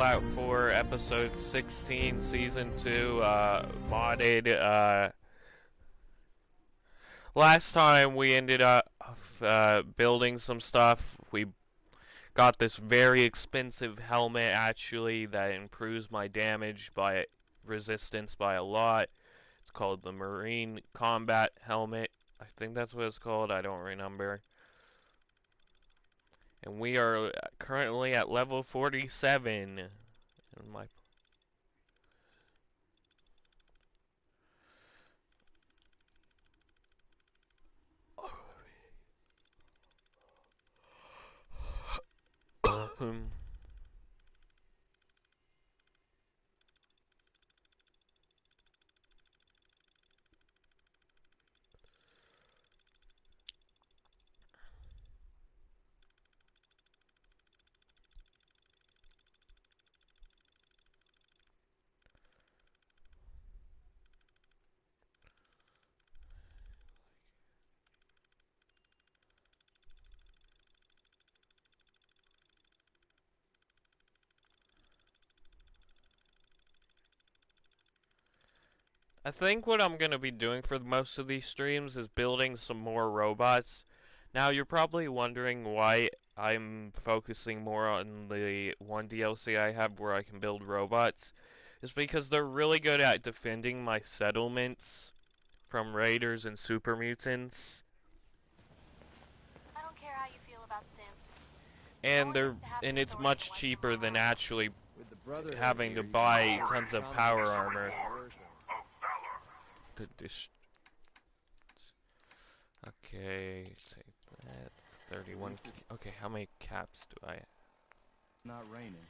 out for episode 16, season 2, modded. Last time we ended up building some stuff. We got this very expensive helmet actually that improves my damage by resistance by a lot. It's called the Marine Combat Helmet. I think that's what it's called. I don't remember. And we are currently at level 47. And my I think what I'm going to be doing for most of these streams is building some more robots. Now, you're probably wondering why I'm focusing more on the one DLC I have where I can build robots. It's because they're really good at defending my settlements from raiders and super mutants. I don't care how you feel about synths. And it's much cheaper than actually having to buy tons of power armor. Okay, take that. 31. Okay, how many caps do I have? Not raining.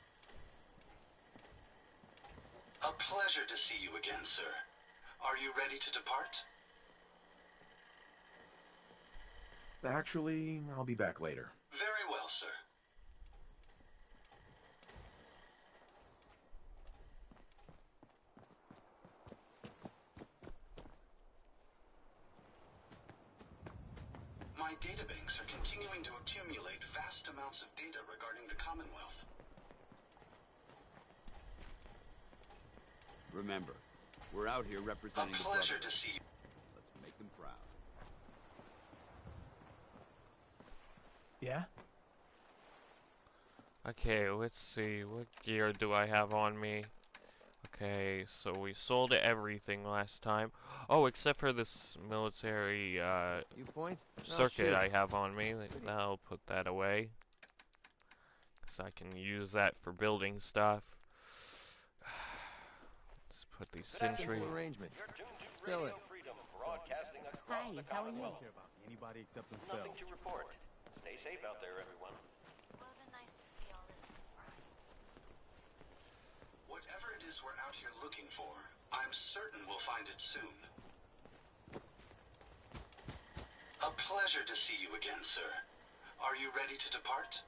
A pleasure to see you again, sir. Are you ready to depart? Actually, I'll be back later. Very well, sir. My databanks are continuing to accumulate vast amounts of data regarding the Commonwealth. Remember, we're out here representing the Brotherhood. A pleasure to see you. Let's make them proud. Yeah? Okay, let's see. What gear do I have on me? Okay, so we sold everything last time. Oh, except for this military circuit I have on me. I'll put that away. Because I can use that for building stuff. Let's put these sentry. Arrangement. Spell it. Hi, how are you? Don't care about anybody except themselves. Nothing to report. Stay safe out there, everyone. Well, then nice to see all this in its prime. Whatever it is we're out here looking for, I'm certain we'll find it soon. A pleasure to see you again, sir. Are you ready to depart?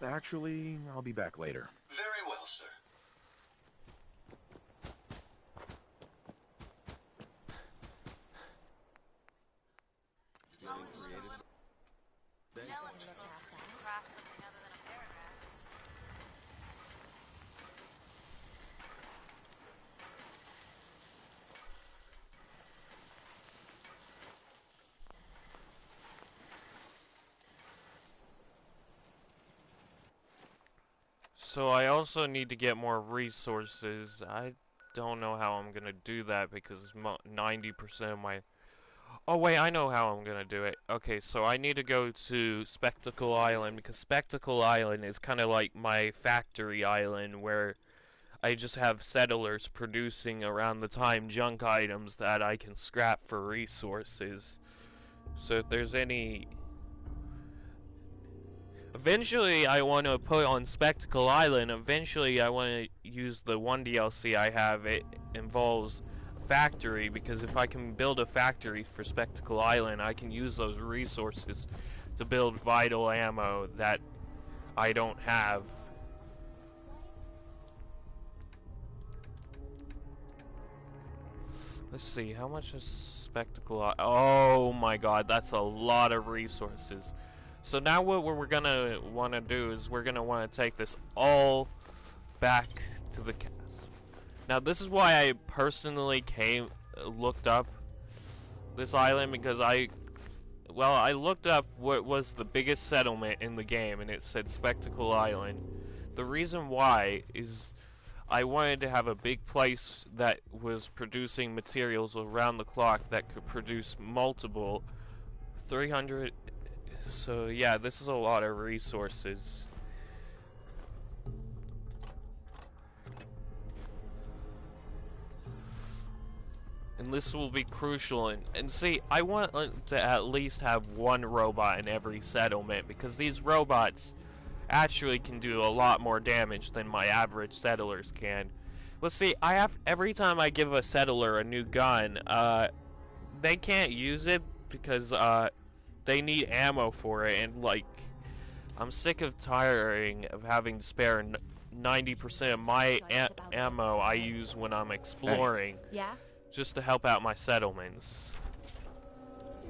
Actually, I'll be back later. Very well, sir. Jealous of folks who can craft something other than a paragraph. So I also need to get more resources. I don't know how I'm gonna do that because 90% of my... Oh wait, I know how I'm gonna do it. Okay, so I need to go to Spectacle Island because Spectacle Island is kind of like my factory island where I just have settlers producing around the time junk items that I can scrap for resources. So if there's any... Eventually I want to put on Spectacle Island, eventually I want to use the one DLC I have. It involves factory, because if I can build a factory for Spectacle Island, I can use those resources to build vital ammo that I don't have. Let's see, how much is Spectacle? Oh my god, that's a lot of resources. So now what we're gonna want to do is we're gonna want to take this all back to the castle. Now this is why I personally looked up this island, because I looked up what was the biggest settlement in the game, and it said Spectacle Island. The reason why is I wanted to have a big place that was producing materials around the clock that could produce multiple 300. So yeah, this is a lot of resources. And this will be crucial. And see, I want to at least have one robot in every settlement, because these robots actually can do a lot more damage than my average settlers can. Let's see, every time I give a settler a new gun, they can't use it because they need ammo for it, and like, I'm sick of tiring of having to spare 90% of my ammo I use when I'm exploring. Hey. Yeah? Just to help out my settlements.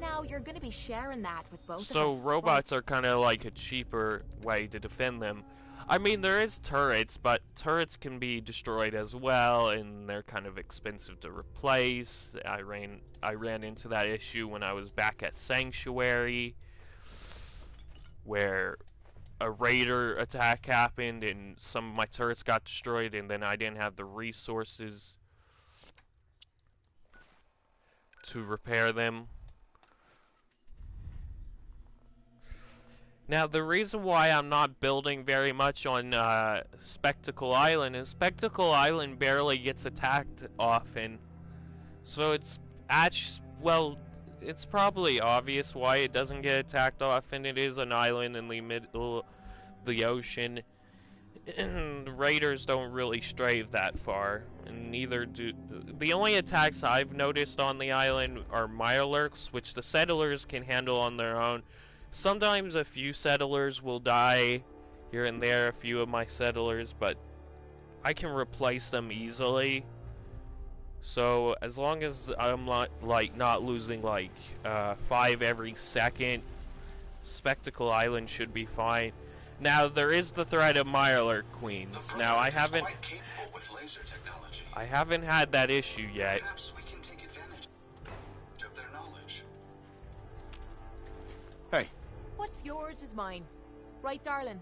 Now you're gonna be sharing that with both of us. So robots are kind of like a cheaper way to defend them. I mean, there is turrets, but turrets can be destroyed as well, and they're kind of expensive to replace. I ran into that issue when I was back at Sanctuary, where a raider attack happened and some of my turrets got destroyed, and then I didn't have the resources to repair them. Now, the reason why I'm not building very much on Spectacle Island is Spectacle Island barely gets attacked often. So it's it's probably obvious why it doesn't get attacked often. It is an island in the middle of the ocean. And raiders don't really strafe that far, and neither do. The only attacks I've noticed on the island are mirelurks, which the settlers can handle on their own. Sometimes a few settlers will die here and there, a few of my settlers, but I can replace them easily. So as long as I'm not losing 5 every second, Spectacle Island should be fine. Now there is the threat of Mirelurk Queens. Now I haven't had that issue yet. Perhaps we can take advantage of their knowledge. Hey. What's yours is mine. Right, darling?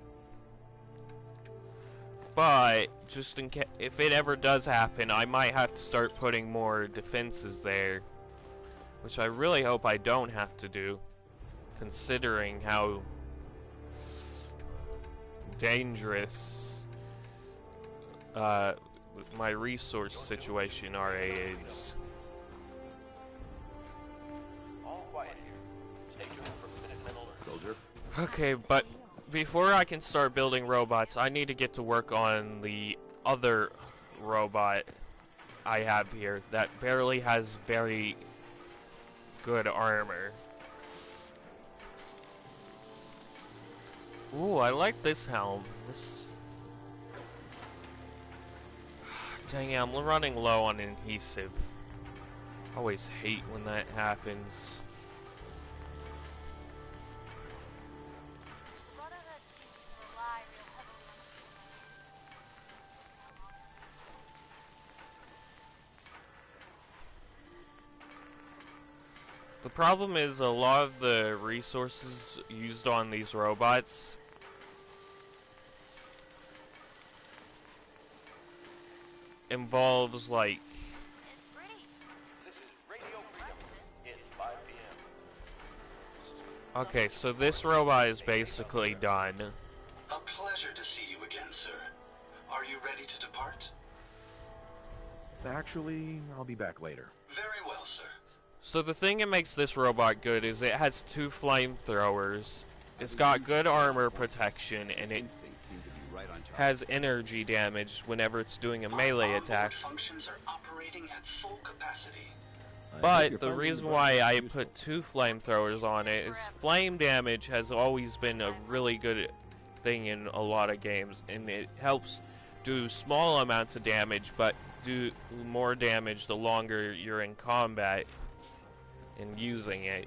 But just in case, if it ever does happen, I might have to start putting more defenses there, which I really hope I don't have to do, considering how dangerous my resource situation RA is. All quiet here. Stay tuned for Minutemen alert. Soldier. Okay, but before I can start building robots, I need to get to work on the other robot I have here that barely has very good armor. Ooh, I like this helm. Dang it, I'm running low on adhesive. Always hate when that happens. Brotherhood seems to rely real heavily on The problem is a lot of the resources used on these robots involves like It's pretty. This is Radio Freedom. It's 5 p.m. okay, so this robot is basically done. A pleasure to see you again, sir. Are you ready to depart? Actually, I'll be back later. Very well, sir. So the thing that makes this robot good is it has 2 flamethrowers. It's got good armor protection, and it Instincts seem to be right on target. has energy damage whenever it's doing a melee Our attack. onboard functions are operating at full capacity. I hope But you're the finding reason the why broadcast I useful. put 2 flamethrowers on it is flame damage has always been a really good thing in a lot of games, and it helps do small amounts of damage, but do more damage the longer you're in combat and using it.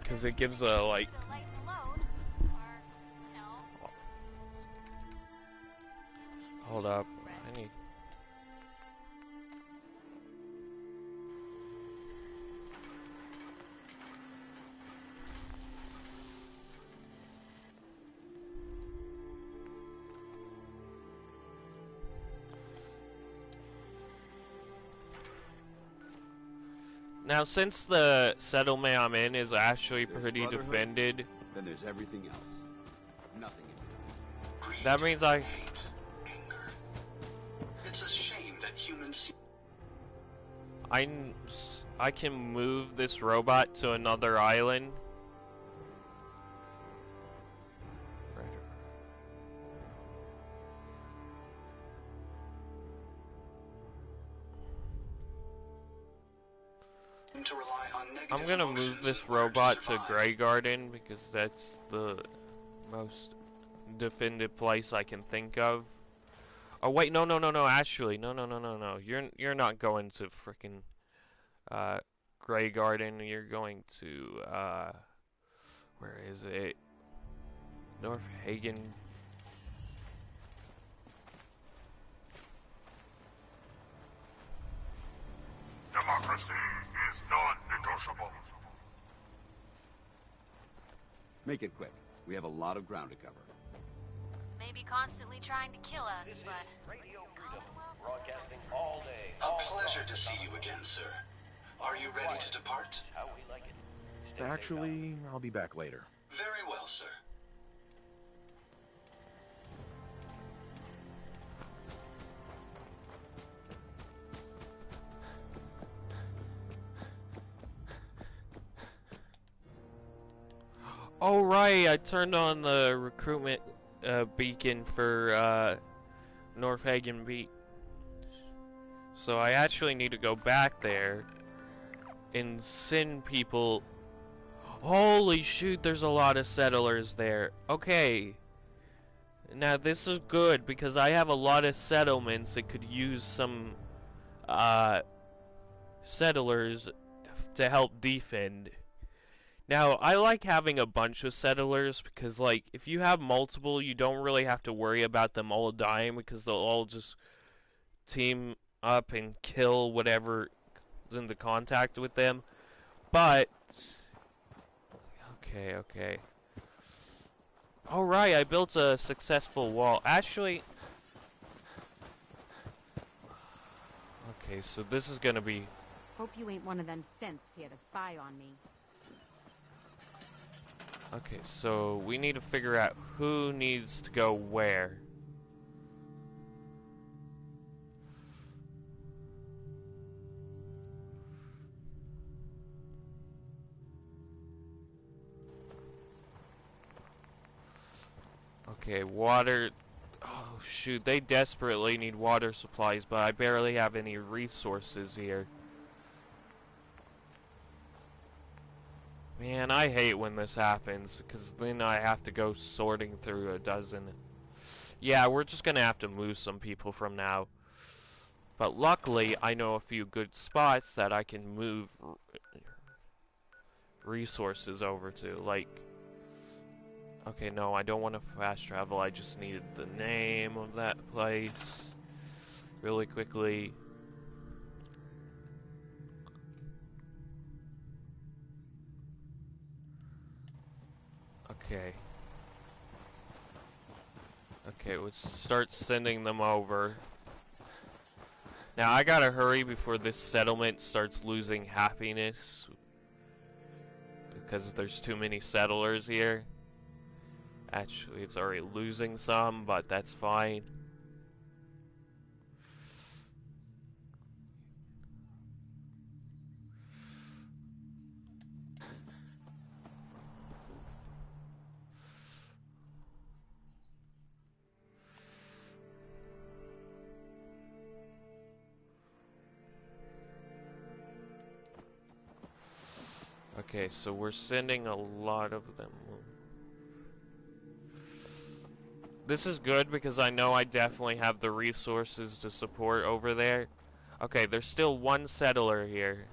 because it gives a, like... To lighten the load, or, no. Hold up. I need... Now, since the settlement I'm in is actually There's pretty brotherhood. defended, Then there's everything else. Nothing in between. Greed, that means I... hate, anger. It's a shame that humans. I can move this robot to another island. To rely on negative I'm gonna move emotions this in order robot to survive. Grey Garden because that's the most defended place I can think of. Oh wait, no, Ashley, no. You're not going to frickin' Grey Garden. You're going to where is it? North Hagen. Democracy is non-negotiable. Make it quick. We have a lot of ground to cover. Maybe constantly trying to kill us, This is but Radio Freedom, Commonwealth? broadcasting all day. A all pleasure across to the see you Commonwealth. again, sir. Are you ready to depart? How we like it. Stay safe, Actually, I'll be back later. Very well, sir. Oh right, I turned on the recruitment beacon for North Hagen Beach. So I actually need to go back there and send people. Holy shoot, there's a lot of settlers there. Okay. Now this is good because I have a lot of settlements that could use some settlers to help defend. Now, I like having a bunch of settlers because, like, if you have multiple, you don't really have to worry about them all dying because they'll all just team up and kill whatever is in the contact with them. But, okay. Alright, I built a successful wall. Actually, okay, so this is gonna be... Hope you ain't one of them synths here to spy on me. Okay, so we need to figure out who needs to go where. Okay, water. Oh shoot, they desperately need water supplies, but I barely have any resources here. Man, I hate when this happens, because then I have to go sorting through a dozen. Yeah, we're just gonna have to move some people from now. But luckily, I know a few good spots that I can move resources over to, like... Okay, no, I don't want to fast travel, I just needed the name of that place really quickly. Okay, let's start sending them over. Now I gotta hurry before this settlement starts losing happiness because there's too many settlers here. Actually, it's already losing some, but that's fine. Okay, so we're sending a lot of them. This is good because I know I definitely have the resources to support over there. Okay, there's still one settler here.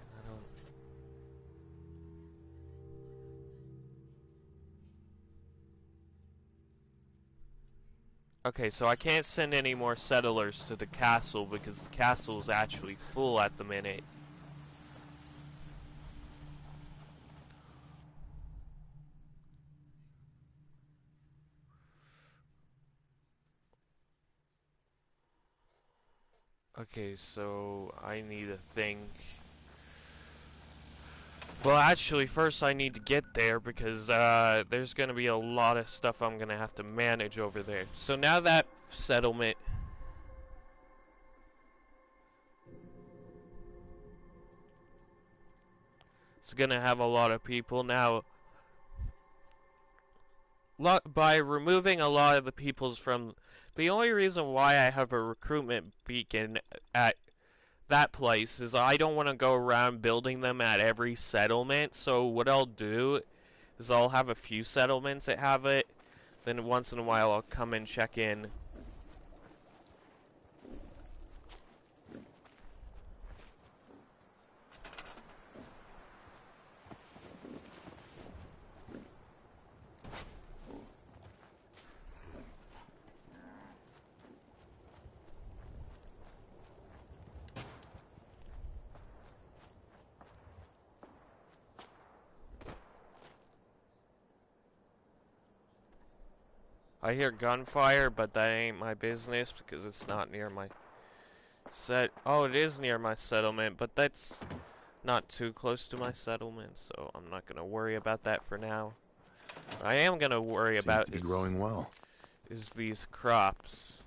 Okay, so I can't send any more settlers to the castle because the castle is actually full at the minute. Okay, so I need to think. Well, actually, first I need to get there because there's going to be a lot of stuff I'm going to have to manage over there. So now that settlement... it's going to have a lot of people. Now, by removing a lot of the peoples from... the only reason why I have a recruitment beacon at that place is I don't want to go around building them at every settlement. So what I'll do is I'll have a few settlements that have it. Then once in a while I'll come and check in. I hear gunfire, but that ain't my business because it's not near my oh, it is near my settlement, but that's not too close to my settlement, so I'm not gonna worry about that for now. What I am gonna worry about Seems to be growing well. is these crops.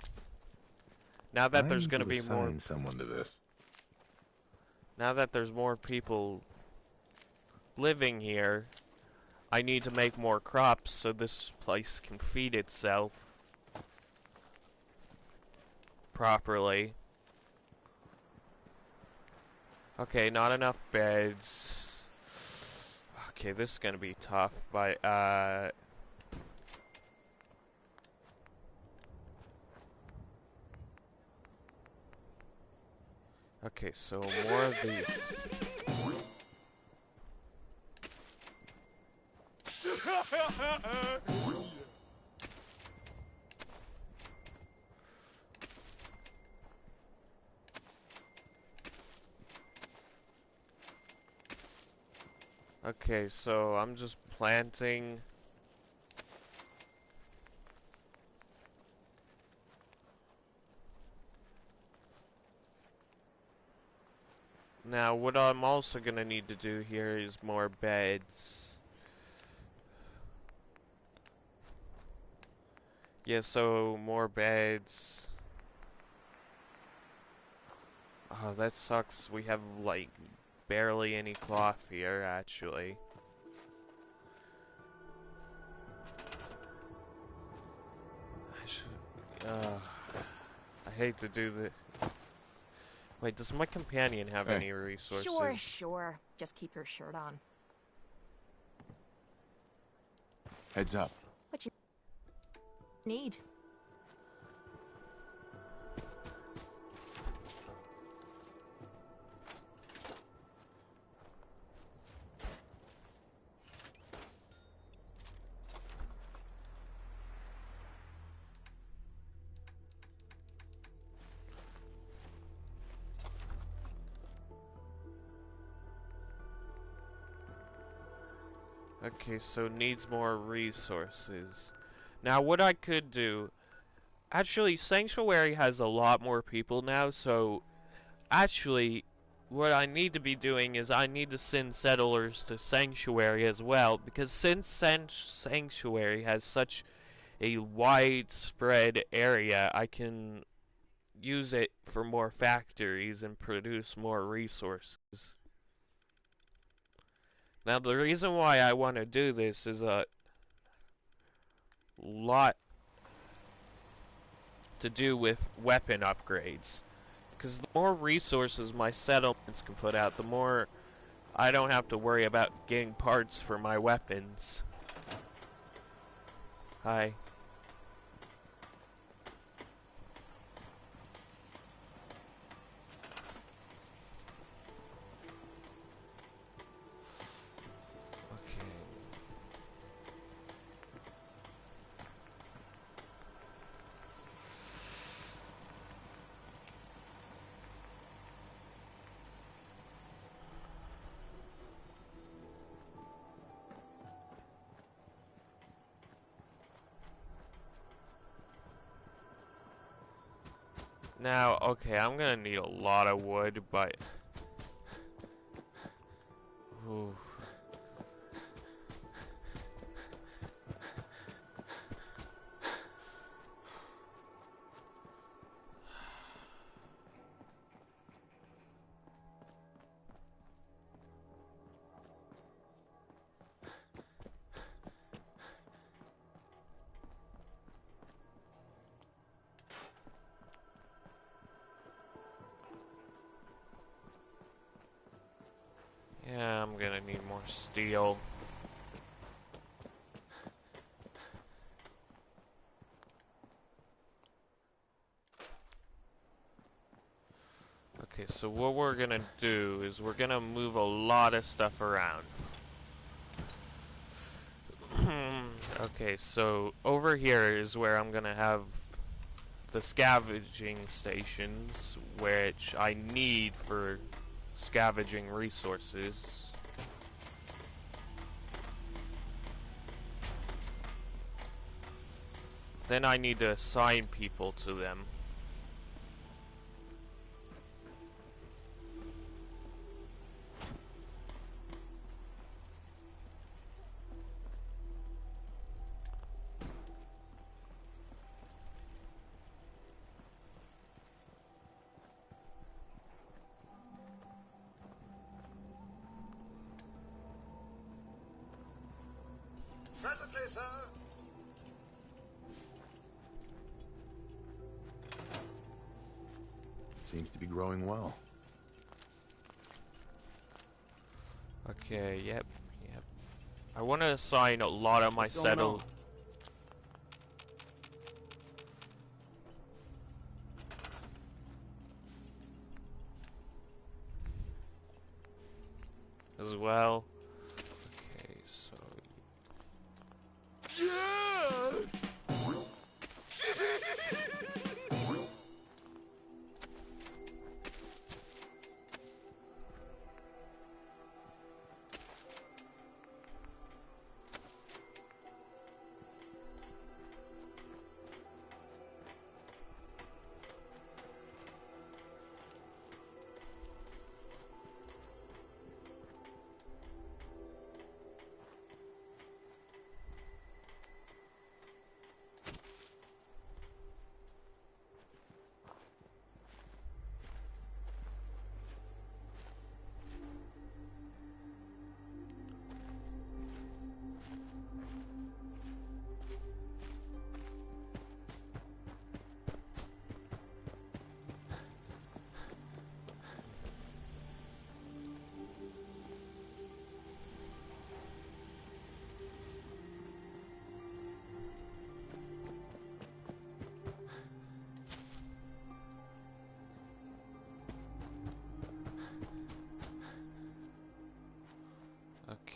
Now that there's gonna be more someone to this. now that there's more people living here, I need to make more crops so this place can feed itself properly. Okay, not enough beds. Okay, this is gonna be tough, but okay, so more of the okay, so I'm just planting. Now, what I'm also gonna need to do here is more beds. Yeah, so more beds. Oh, that sucks. We have, like, barely any cloth here, actually. I hate to do this. Wait, does my companion have any resources? Sure. Just keep your shirt on. Heads up. What you need? Okay, so needs more resources. Now, what I could do... actually, Sanctuary has a lot more people now, so... actually, what I need to be doing is I need to send settlers to Sanctuary as well, because since Sanctuary has such a widespread area, I can use it for more factories and produce more resources. Now, the reason why I want to do this is a lot to do with weapon upgrades. Because the more resources my settlements can put out, the more I don't have to worry about getting parts for my weapons. Hi. Now, okay, I'm gonna need a lot of wood, but... Ooh. Yeah, I'm gonna need more steel. Okay, so what we're gonna do is we're gonna move a lot of stuff around. Okay, so over here is where I'm gonna have the scavenging stations, which I need for scavenging resources. Then I need to assign people to them. Presently, sir. Seems to be growing well. Okay, yep. I want to assign a lot of my settle. As well. Okay, so.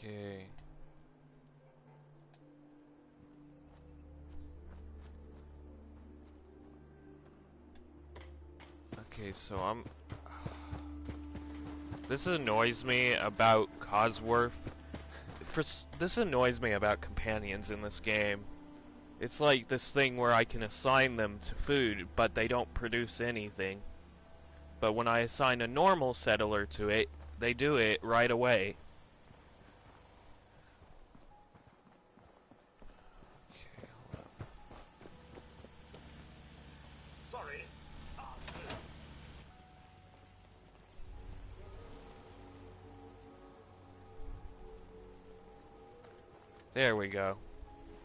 Okay. Okay, so I'm... This annoys me about Cosworth. This annoys me about companions in this game. It's like this thing where I can assign them to food, but they don't produce anything. But when I assign a normal settler to it, they do it right away. Sorry. There we go.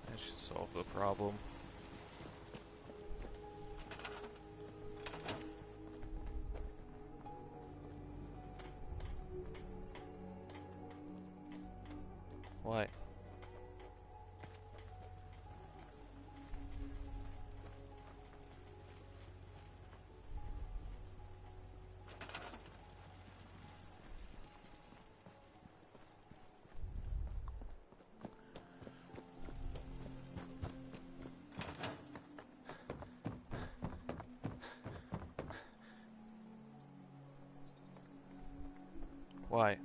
That should solve the problem. What? Why?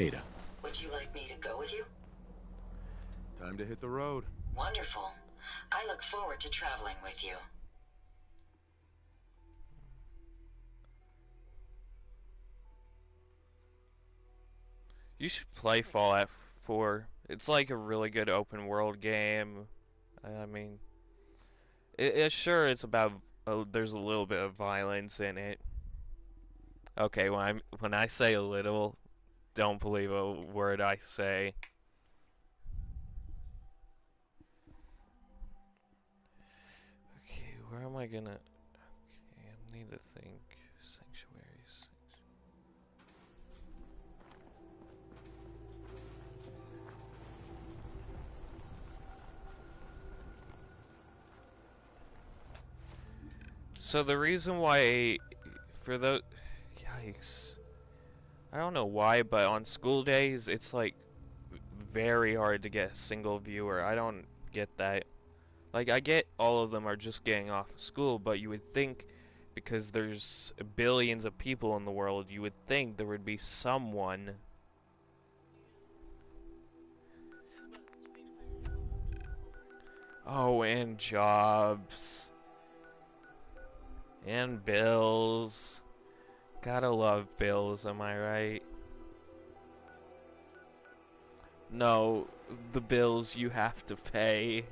Ada. Would you like me to go with you? Time to hit the road. Wonderful. I look forward to traveling with you. You should play Fallout 4. It's like a really good open world game. I mean, sure it's about there's a little bit of violence in it. Okay, when I say a little, don't believe a word I say. Okay, where am I gonna? Okay, I need to think. Sanctuaries. So the reason why, for those, yikes, I don't know why, but on school days it's like very hard to get a single viewer. I don't get that. Like, I get all of them are just getting off of school, but you would think, because there's billions of people in the world, you would think there would be someone. Oh, and jobs. And bills. Gotta love bills, am I right? No, the bills you have to pay.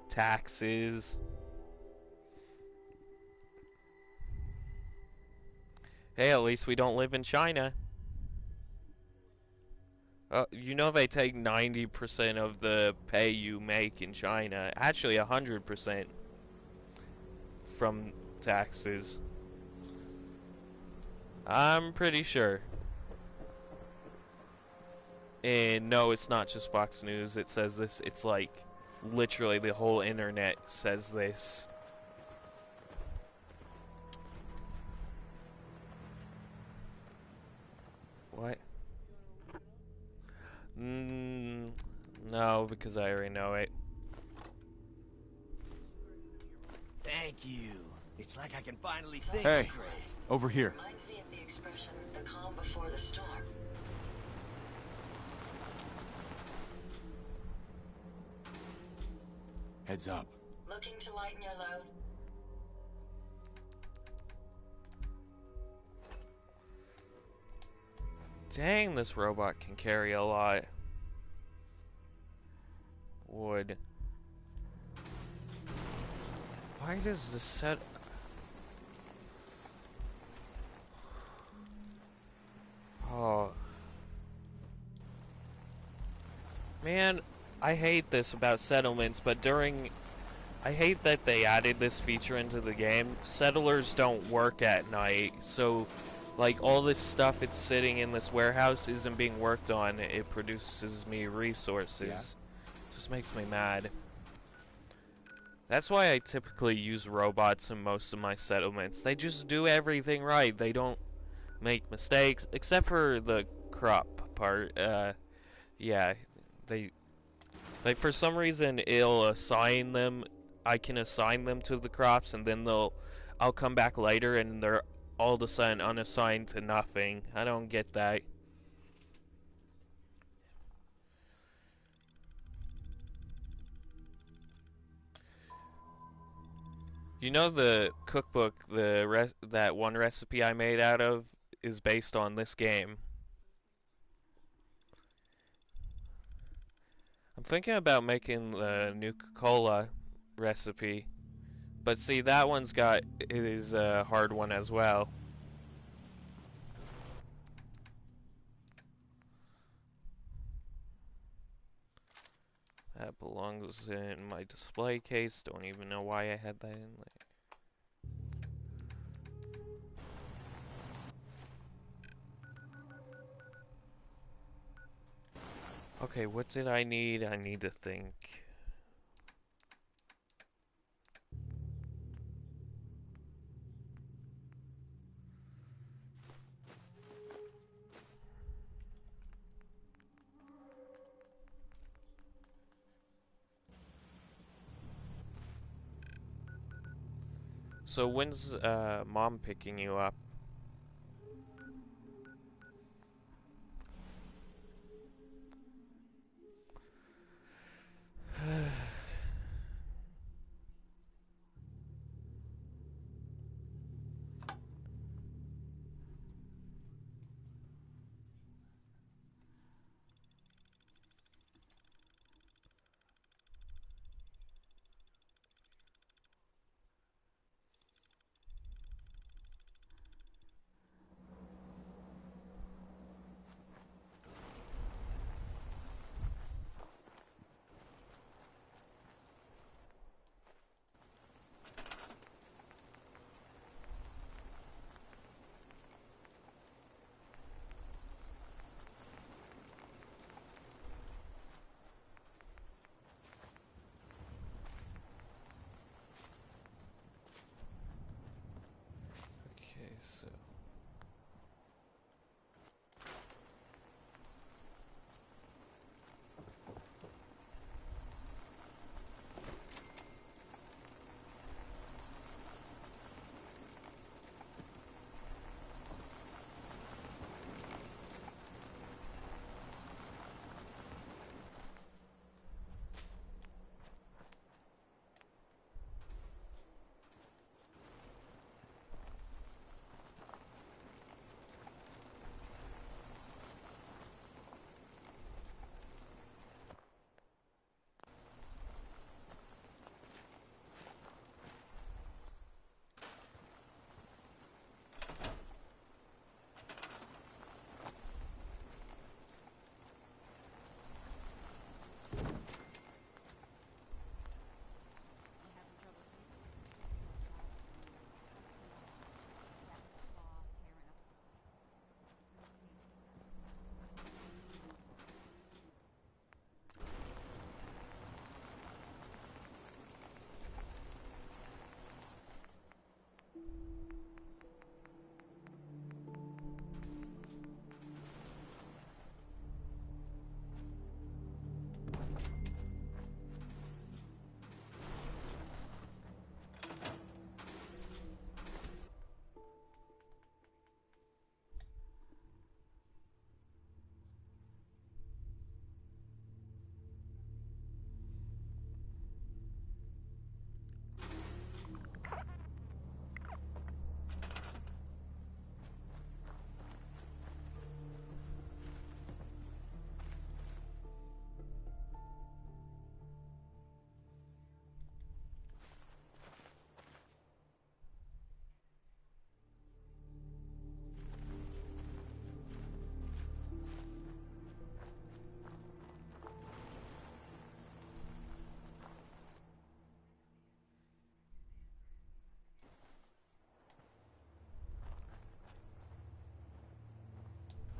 Taxes. Hey, at least we don't live in China. You know they take 90% of the pay you make in China. Actually, 100% from taxes. I'm pretty sure. And no, it's not just Fox News. It says this. It's like literally the whole internet says this. What? No, because I already know it. Thank you. It's like I can finally think Hey, straight. over here. Reminds me of the expression, the calm before the storm. Heads up. Looking to lighten your load? Dang, this robot can carry a lot. Wood. Why does the set... Oh. Man, I hate this about settlements, but I hate that they added this feature into the game. Settlers don't work at night, so... Like, all this stuff it's sitting in this warehouse isn't being worked on. It produces me resources. Yeah. Just makes me mad. That's why I typically use robots in most of my settlements. They just do everything right. They don't make mistakes, except for the crop part. Yeah, like for some reason it'll assign them. I can assign them to the crops, and then I'll come back later, and they're all of a sudden unassigned to nothing. I don't get that. You know the cookbook, that one recipe I made out of is based on this game. I'm thinking about making the Nuka-Cola recipe, but see that one's got is a hard one as well. That belongs in my display case. Don't even know why I had that in there. Okay, what did I need? I need to think. So when's Mom picking you up? so.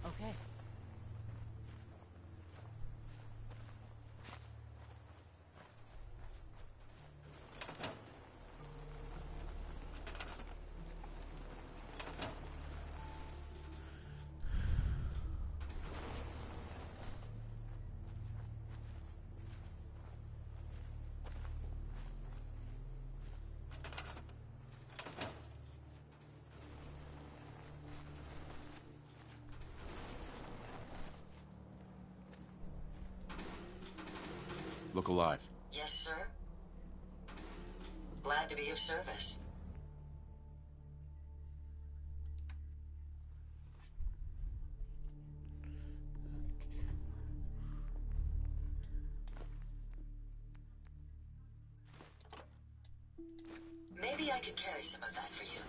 Okay. Look alive. Yes, sir. Glad to be of service. Maybe I could carry some of that for you.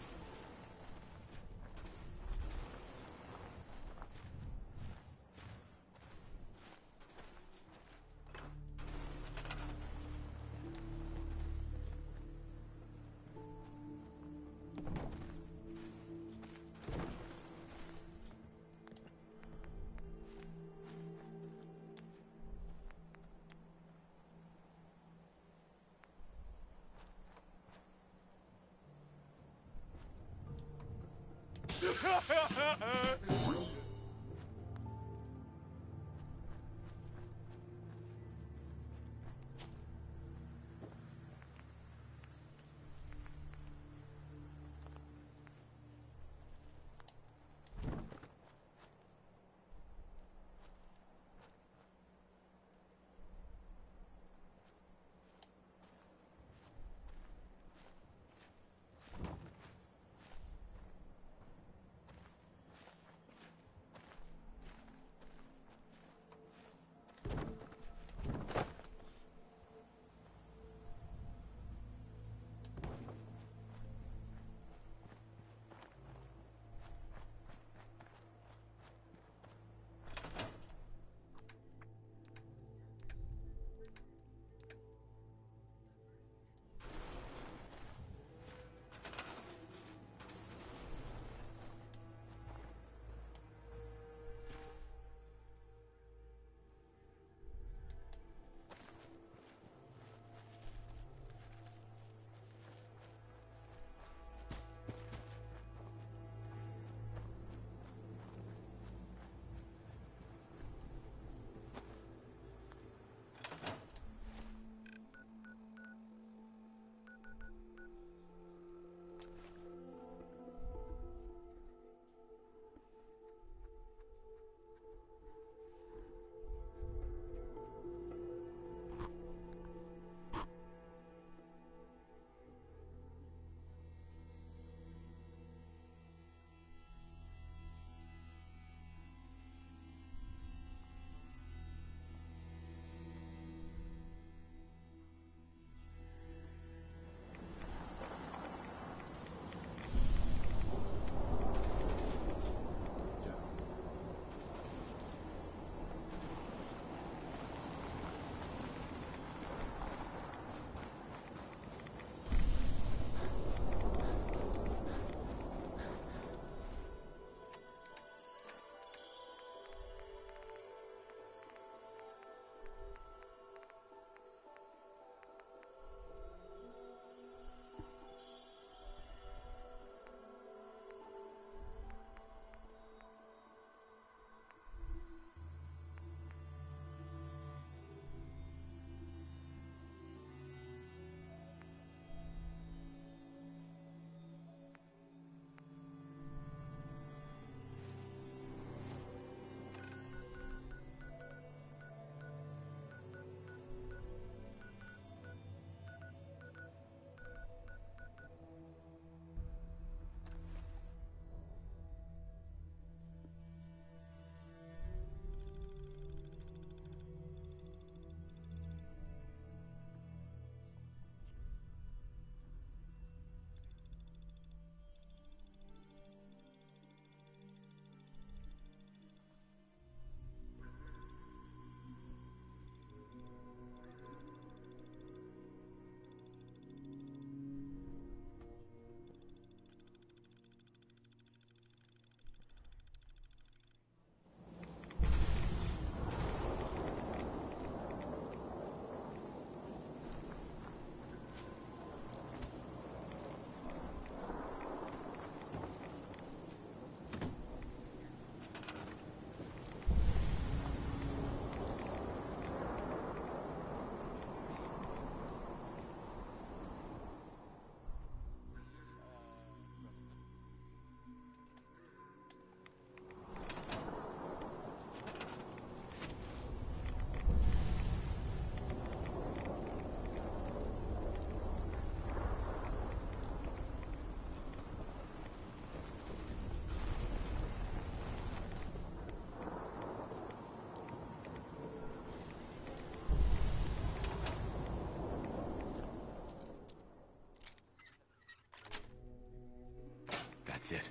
is it?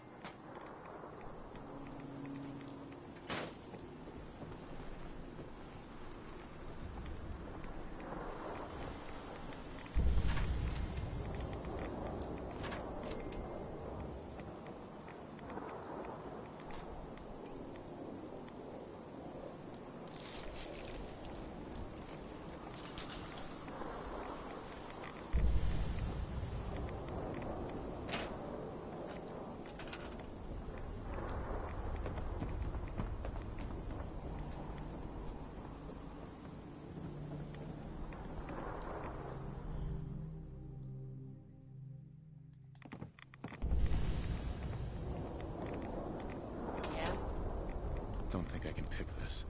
Don't think I can pick this.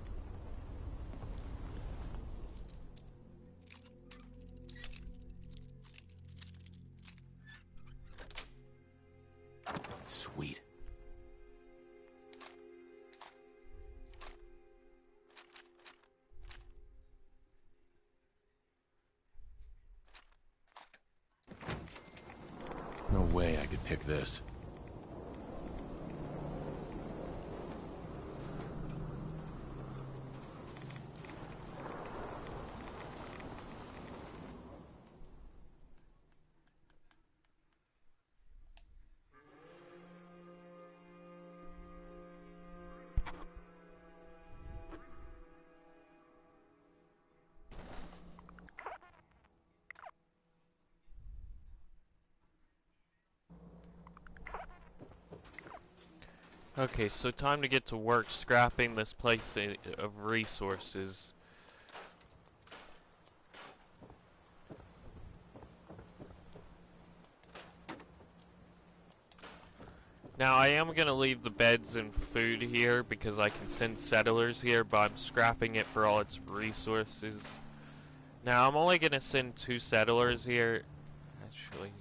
Sweet. No way I could pick this. Okay, so time to get to work scrapping this place of resources. Now, I am going to leave the beds and food here because I can send settlers here, but I'm scrapping it for all its resources. Now, I'm only going to send 2 settlers here. Actually...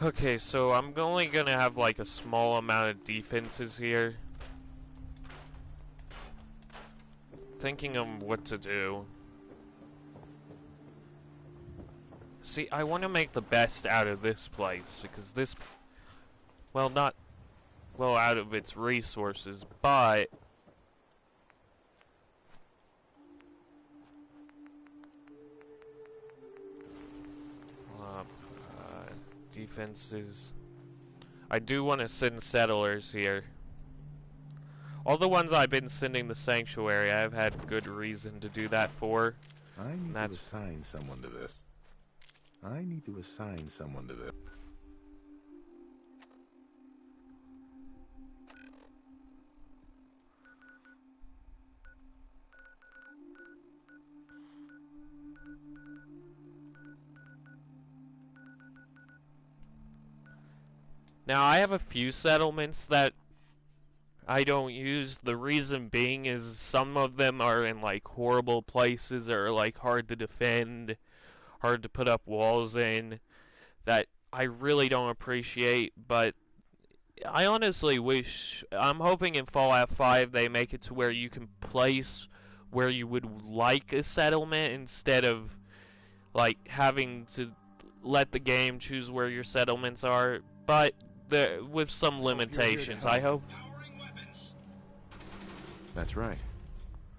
Okay, so I'm only gonna have like a small amount of defenses here. Thinking of what to do. See, I want to make the best out of this place, because this... Well, not... Well, out of its resources, but... defenses... I do want to send settlers here. All the ones I've been sending the sanctuary, I've had good reason to do that for. I need to assign someone to this. I need to assign someone to this. Now, I have a few settlements that I don't use. The reason being is some of them are in like horrible places or like hard to defend, hard to put up walls in, that I really don't appreciate. But I honestly wish, I'm hoping in Fallout 5 they make it to where you can place where you would like a settlement instead of like having to let the game choose where your settlements are, but with some limitations. I hope. That's right.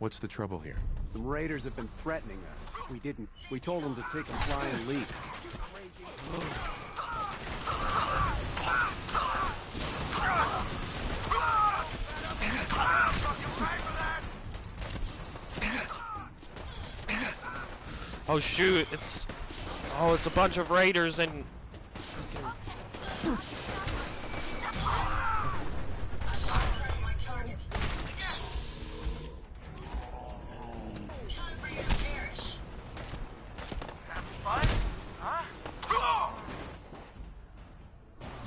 What's the trouble here? Some raiders have been threatening us. We told them to take a flying leap. Oh shoot, it's a bunch of raiders and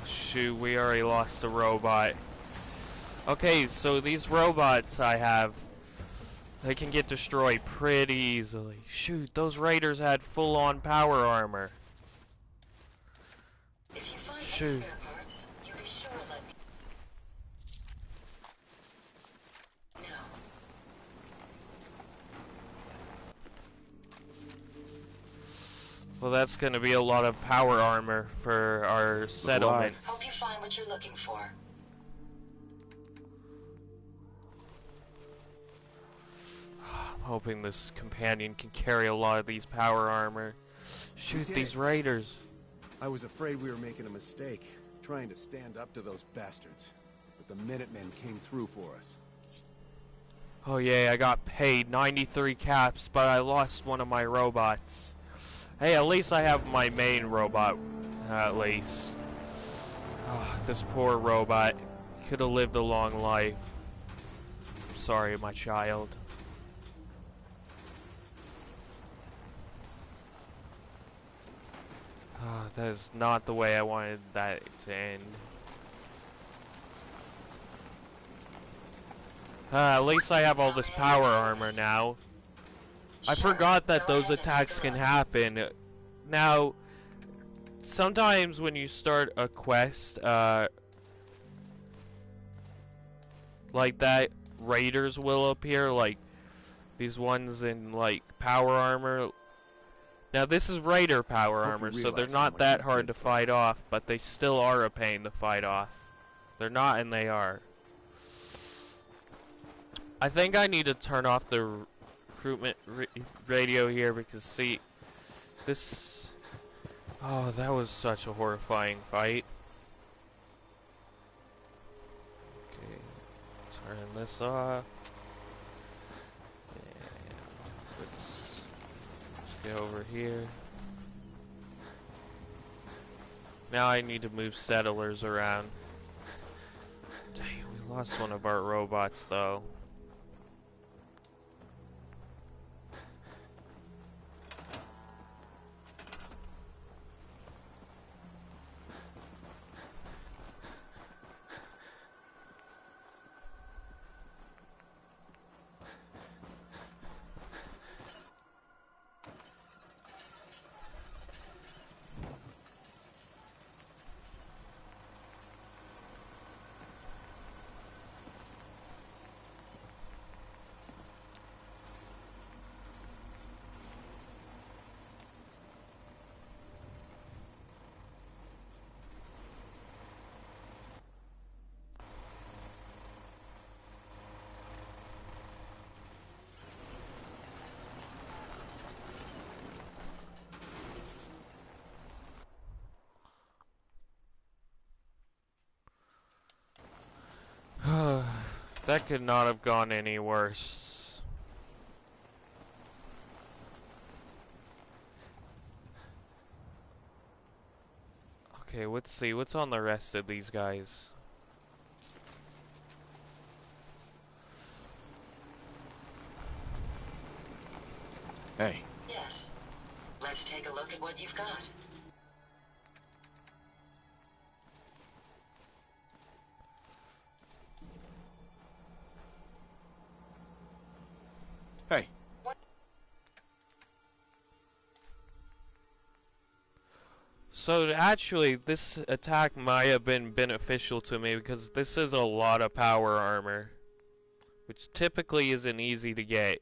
shoot, we already lost a robot. Okay, so these robots I have, they can get destroyed pretty easily. Shoot, those raiders had full-on power armor. If you find Shoot. spare parts, you be sure to let me know. Well, that's gonna be a lot of power armor for our settlements. Hope you find what you're looking for. I'm hoping this companion can carry a lot of these power armor. Shoot these raiders. I was afraid we were making a mistake, trying to stand up to those bastards. But the Minutemen came through for us. Oh yeah, I got paid 93 caps, but I lost one of my robots. Hey, at least I have my main robot, at least. Oh, this poor robot could have lived a long life. I'm sorry, my child. Oh, that is not the way I wanted that to end. At least I have all this power armor now. I forgot that those attacks can happen. Now, sometimes when you start a quest, like that, raiders will appear, like these ones in, like, power armor. Now, this is raider power armor, so they're not that hard to fight off, but they still are a pain to fight off. They're not, and they are. I think I need to turn off the recruitment radio here because, see, this... Oh, that was such a horrifying fight. Okay, turn this off. And let's get over here. Now I need to move settlers around. Dang, we lost one of our robots, though. That could not have gone any worse. Okay, let's see. What's on the rest of these guys? Hey. Yes. Let's take a look at what you've got. Hey. What? So actually, this attack might have been beneficial to me because this is a lot of power armor, which typically isn't easy to get.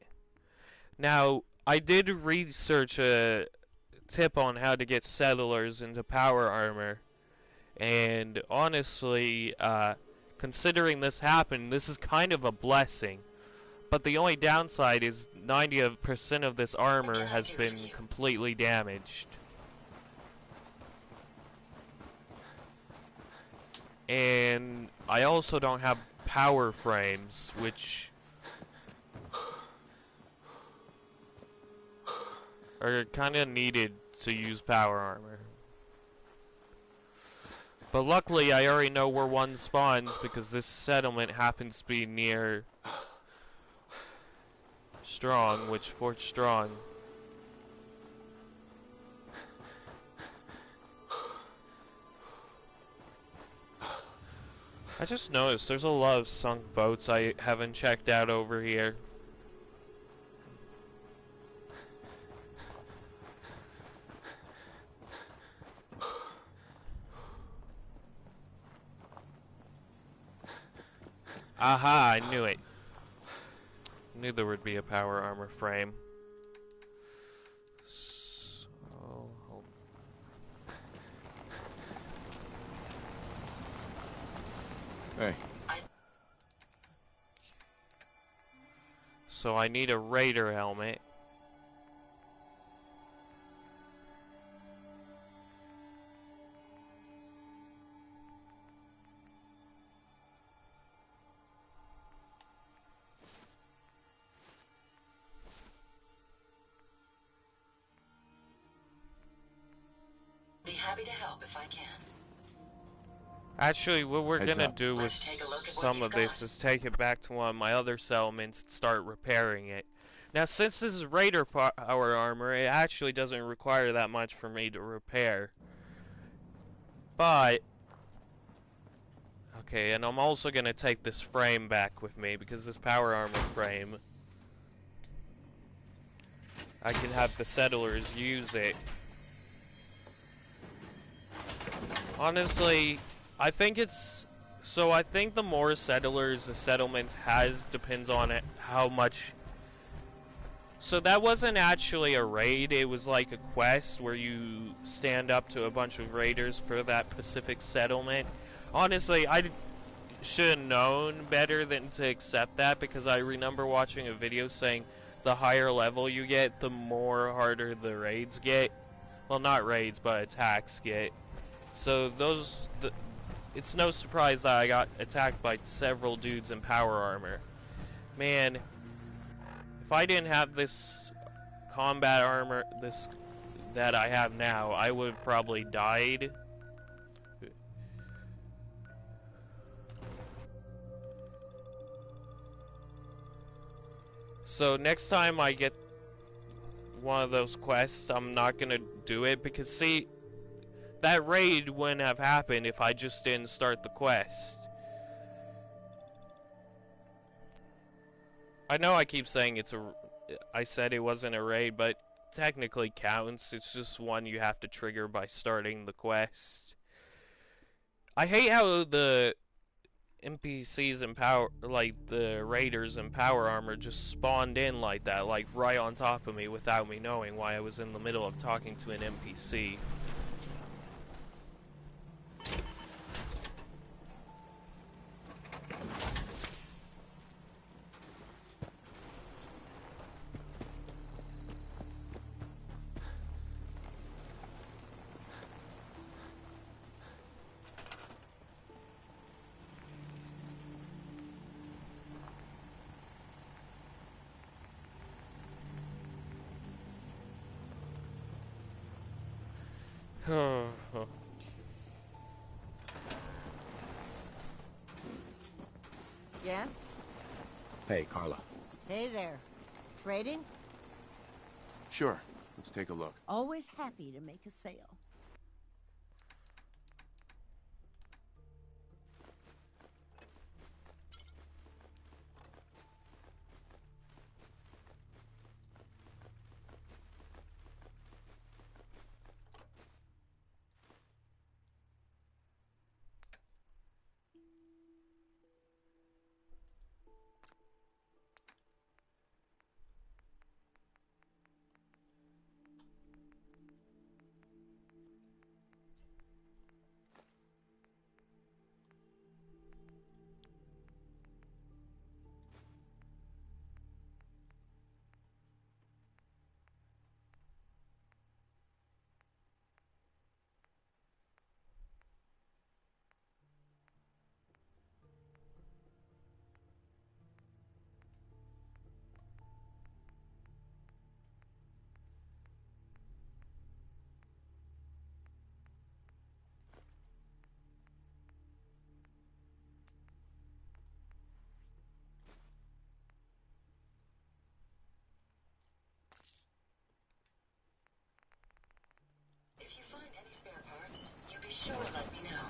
Now, I did research a tip on how to get settlers into power armor, and honestly, considering this happened, this is kind of a blessing. But the only downside is 90% of this armor has been completely damaged. And I also don't have power frames, which are kind of needed to use power armor. But luckily, I already know where one spawns because this settlement happens to be near Strong, which Fort Strong. I just noticed there's a lot of sunk boats I haven't checked out over here. Aha, I knew it. Knew there would be a power armor frame. So, Hey. So I need a raider helmet. Be happy to help if I can. Actually, what we're Heads gonna up. do with Let's take a look at what some you've of this got. is take it back to one of my other settlements and start repairing it. Now, since this is Raider power armor, it actually doesn't require that much for me to repair. But, okay, and I'm also gonna take this frame back with me because this power armor frame, I can have the settlers use it. Honestly, I think it's... So I think the more settlers a settlement has depends on it, how much... So that wasn't actually a raid, it was like a quest where you stand up to a bunch of raiders for that Pacific settlement. Honestly, I should have known better than to accept that because I remember watching a video saying the higher level you get, the more harder the raids get. Well, not raids, but attacks get. So it's no surprise that I got attacked by several dudes in power armor. Man, if I didn't have this combat armor, that I have now, I would have probably died. So next time I get one of those quests, I'm not gonna do it because see, that raid wouldn't have happened if I just didn't start the quest. I know I keep saying I said it wasn't a raid, but technically counts. It's just one you have to trigger by starting the quest. I hate how the NPCs and the raiders and power armor just spawned in like that, like right on top of me without me knowing why I was in the middle of talking to an NPC. Yeah? Hey, Carla. Hey there. Trading? Sure. Let's take a look. Always happy to make a sale. If you find any spare parts, you be sure to let me know.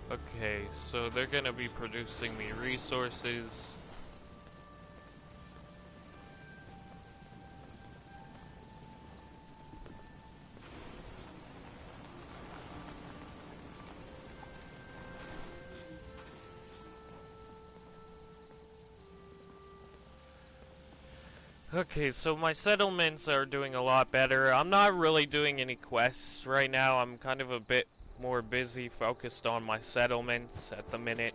Okay, so they're gonna be producing me resources. Okay, so my settlements are doing a lot better. I'm not really doing any quests right now. I'm kind of a bit more busy, focused on my settlements at the minute.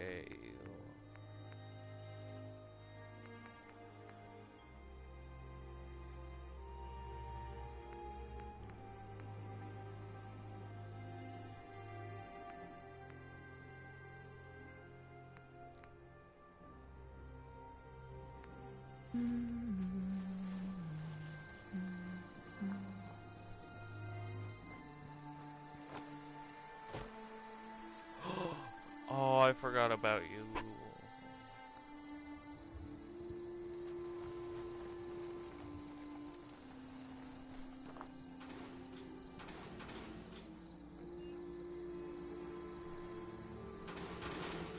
Okay. Oh, I forgot about you.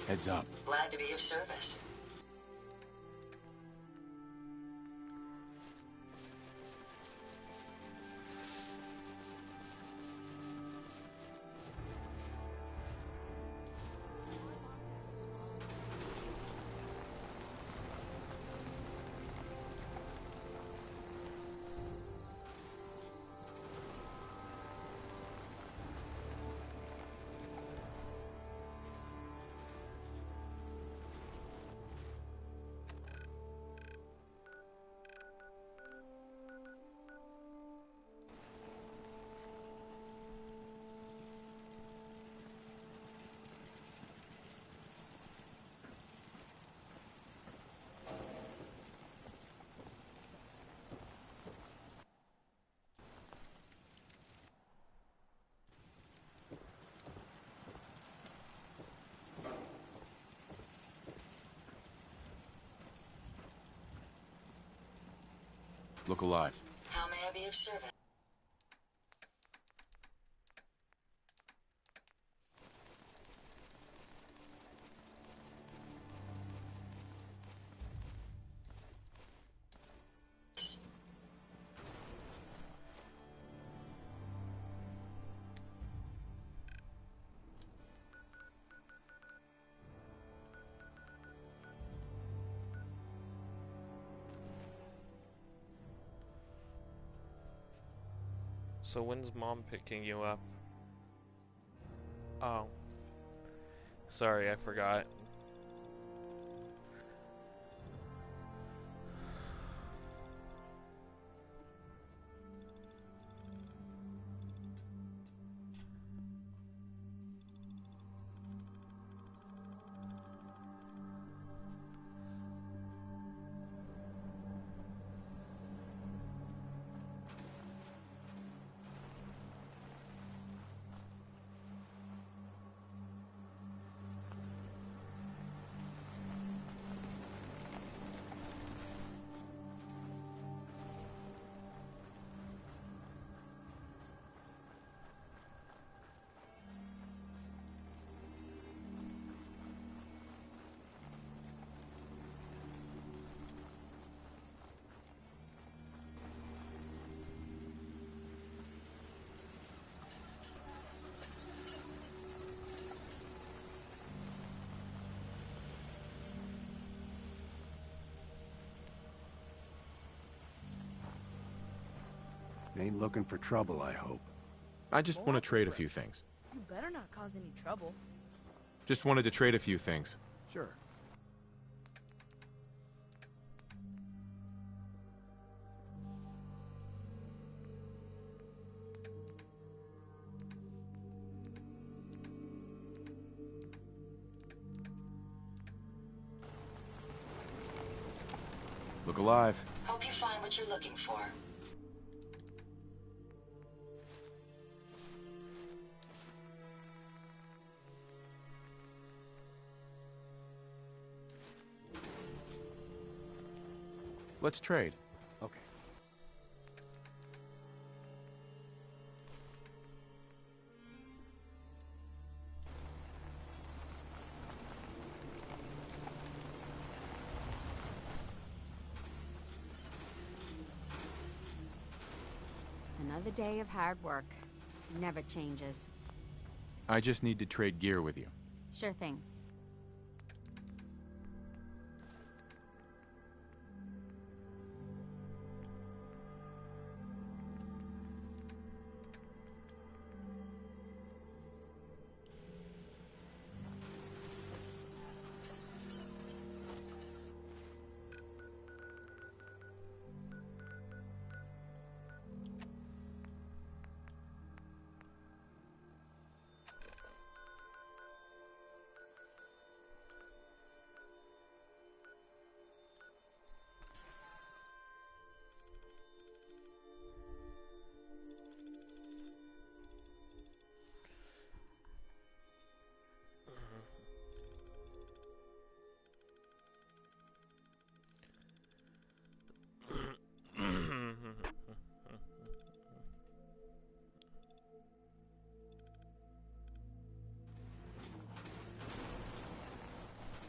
Heads up. Glad to be of service. Look alive. How may I be of service? So when's Mom picking you up? Oh. Sorry, I forgot. Ain't looking for trouble, I hope. I just want to trade a few things. You better not cause any trouble. Just wanted to trade a few things. Sure. Look alive. Hope you find what you're looking for. Let's trade. Okay. Another day of hard work. Never changes. I just need to trade gear with you. Sure thing.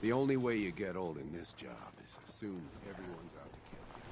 The only way you get old in this job is assume everyone's out to kill you.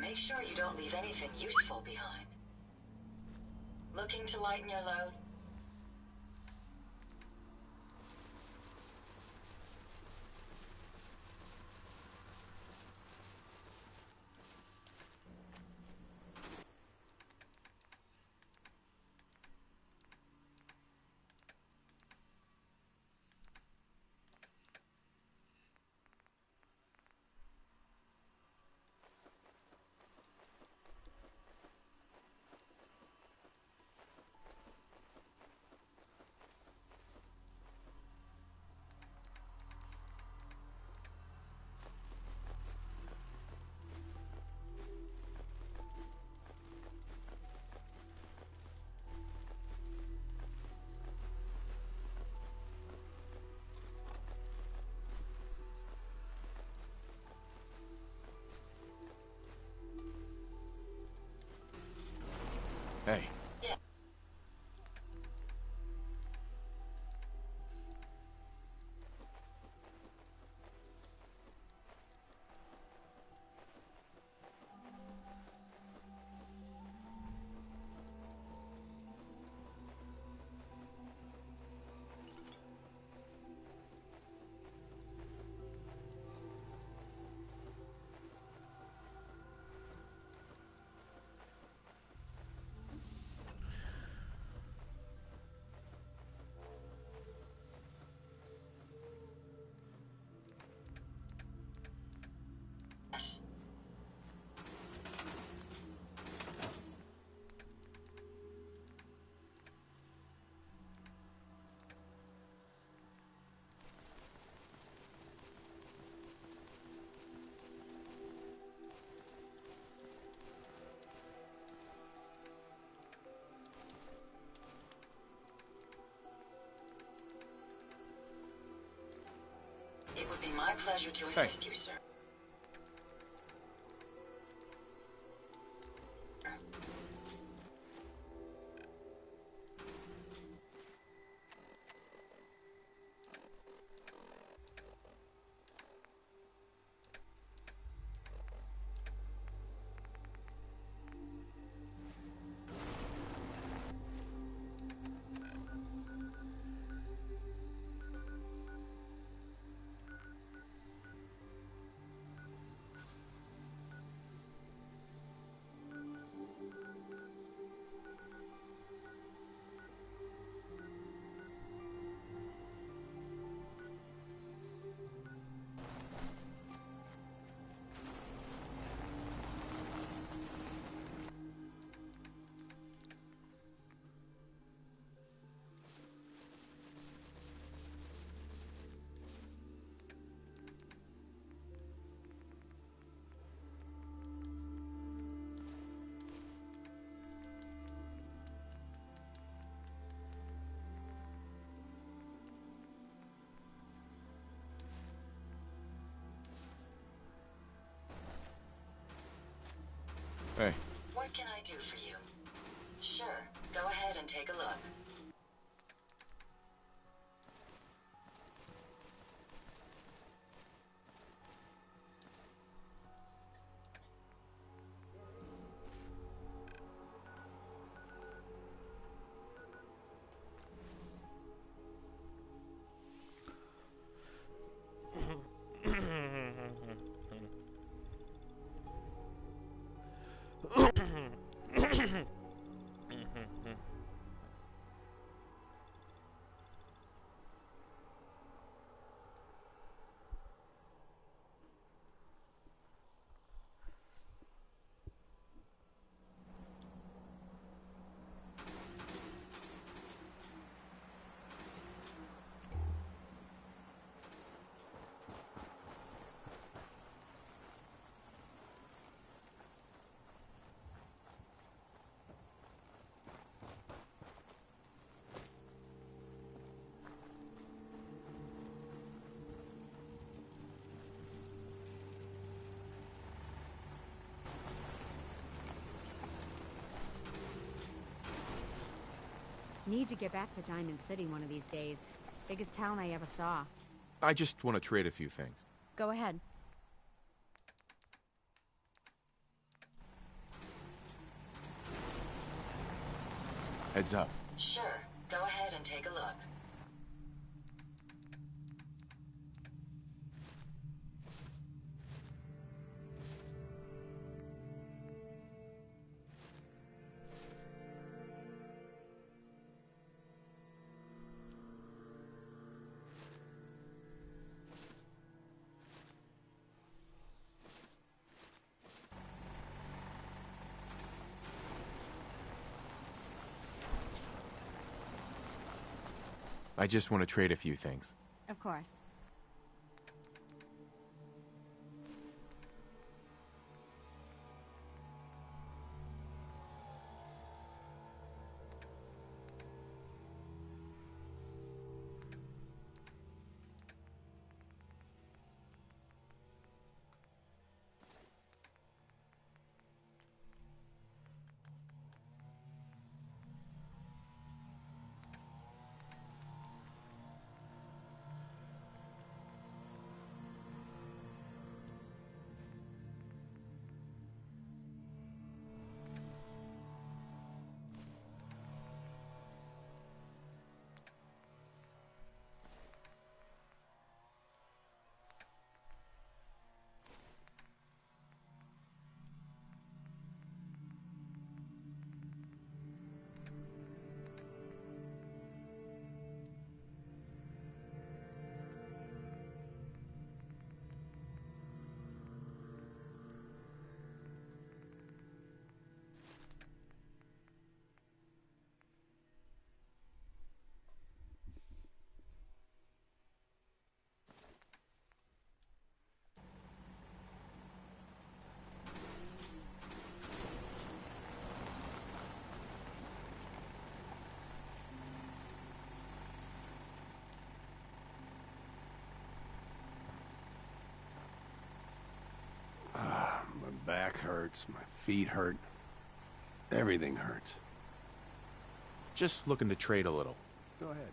Make sure you don't leave anything useful behind. Looking to lighten your load? Hey. Yeah. Yes. It would be my pleasure to assist you, sir. Hey. What can I do for you? Sure, go ahead and take a look. Need to get back to Diamond City one of these days. Biggest town I ever saw. I just want to trade a few things. Go ahead. Heads up. Sure. Go ahead and take a look. I just want to trade a few things. Of course. My back hurts, my feet hurt. Everything hurts. Just looking to trade a little. Go ahead.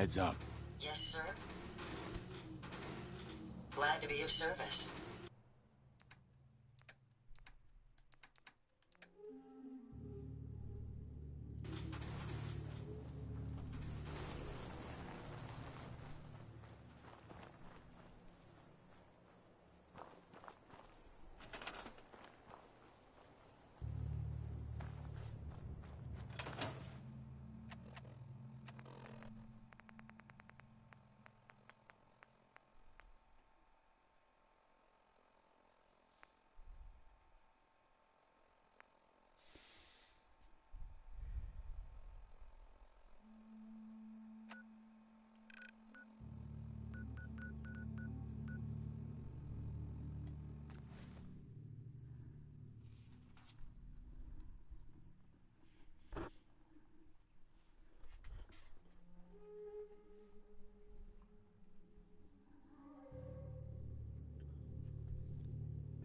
Heads up. Yes, sir. Glad to be of service.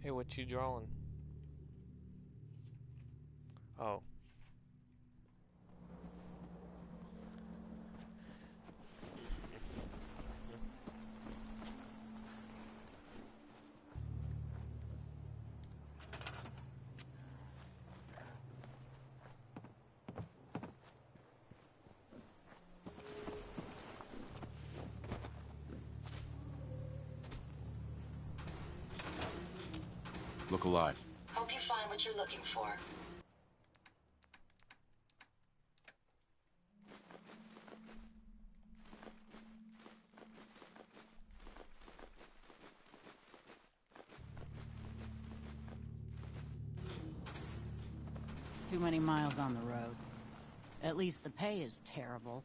Hey, what you drawing? Oh. Look alive. Hope you find what you're looking for. Too many miles on the road. At least the pay is terrible.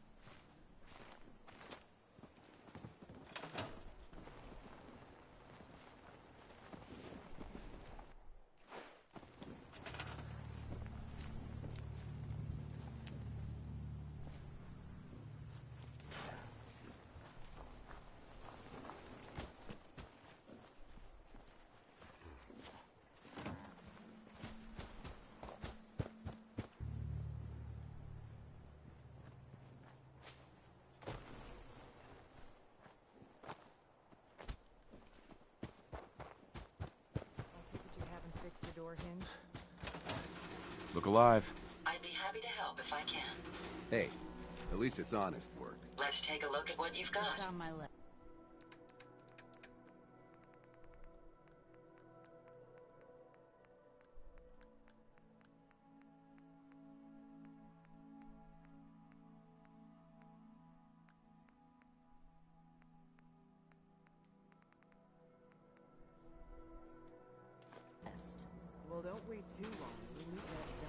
The door hinge. Look alive. I'd be happy to help if I can. Hey, at least it's honest work. Let's take a look at what you've got. It's on my list. Well, don't wait too long. We need that done.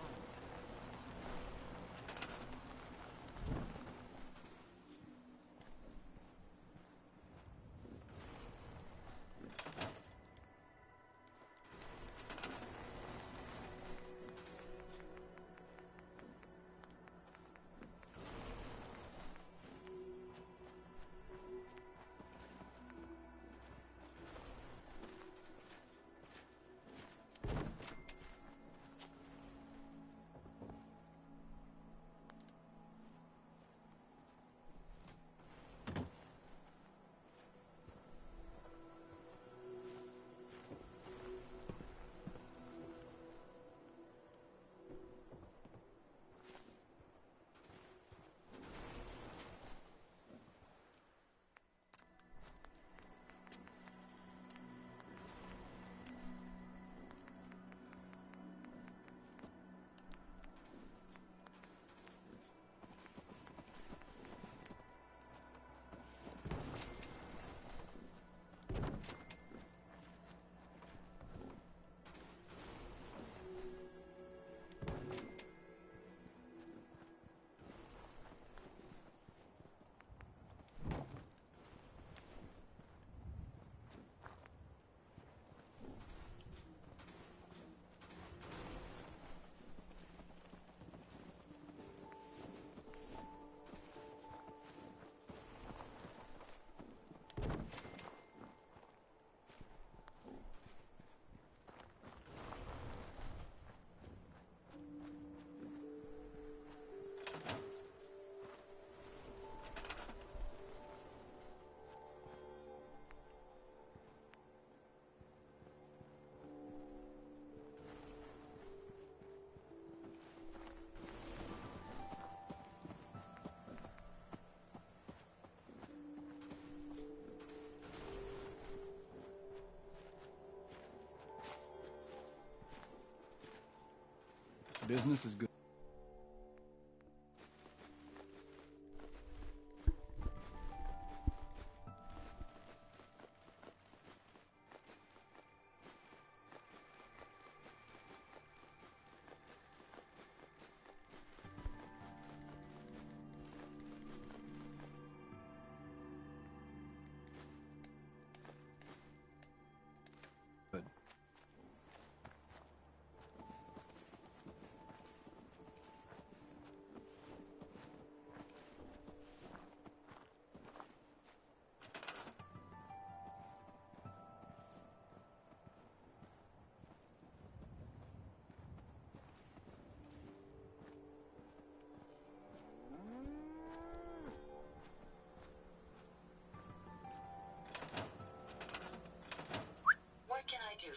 Business is good.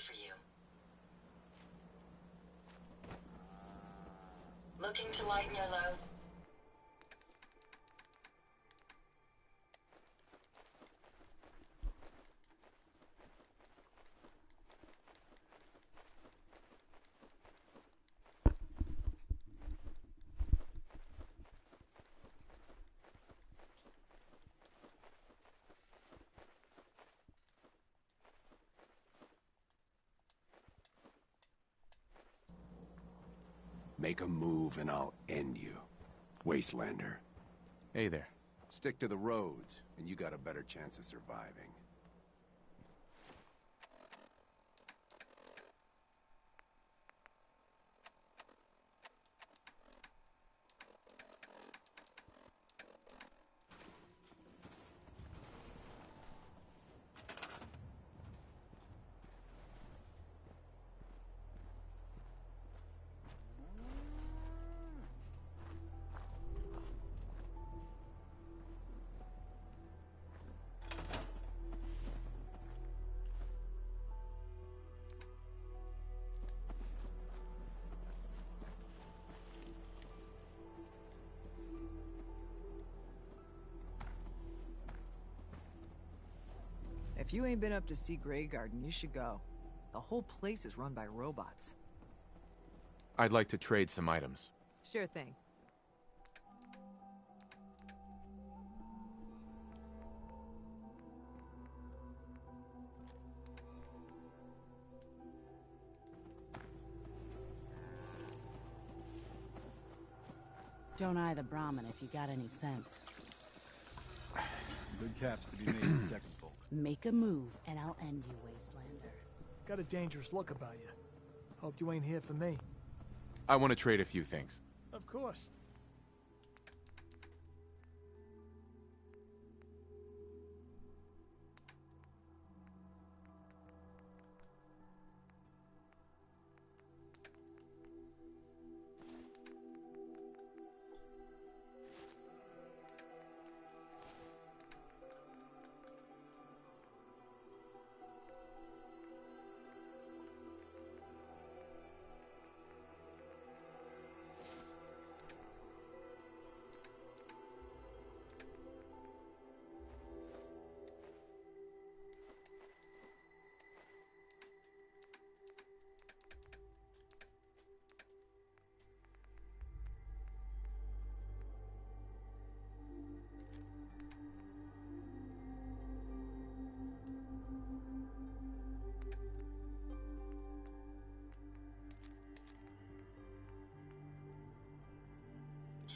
for you? Looking to lighten your load? Make a move and I'll end you, Wastelander. Hey there. Stick to the roads, and you got a better chance of surviving. If you ain't been up to see Grey Garden, you should go. The whole place is run by robots. I'd like to trade some items. Sure thing. Don't eye the Brahmin if you got any sense. Good caps to be made protecting folk. Make a move, and I'll end you, Wastelander. Got a dangerous look about you. Hope you ain't here for me. I want to trade a few things. Of course.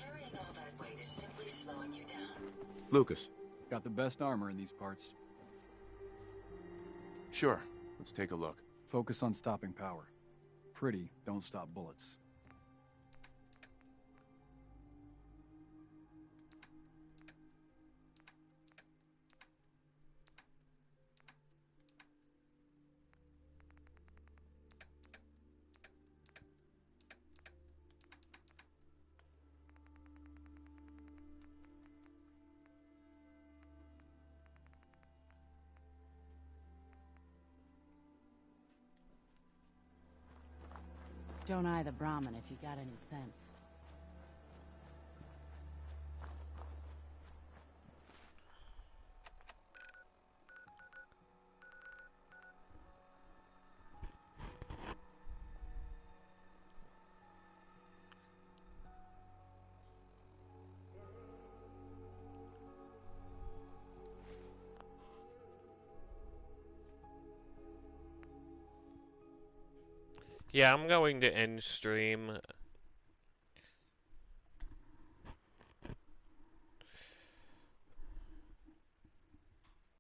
Carrying all that weight is simply slowing you down. Lucas. Got the best armor in these parts. Sure. Let's take a look. Focus on stopping power. Pretty, don't stop bullets. Don't eye the Brahmin if you got any sense. Yeah, I'm going to end stream.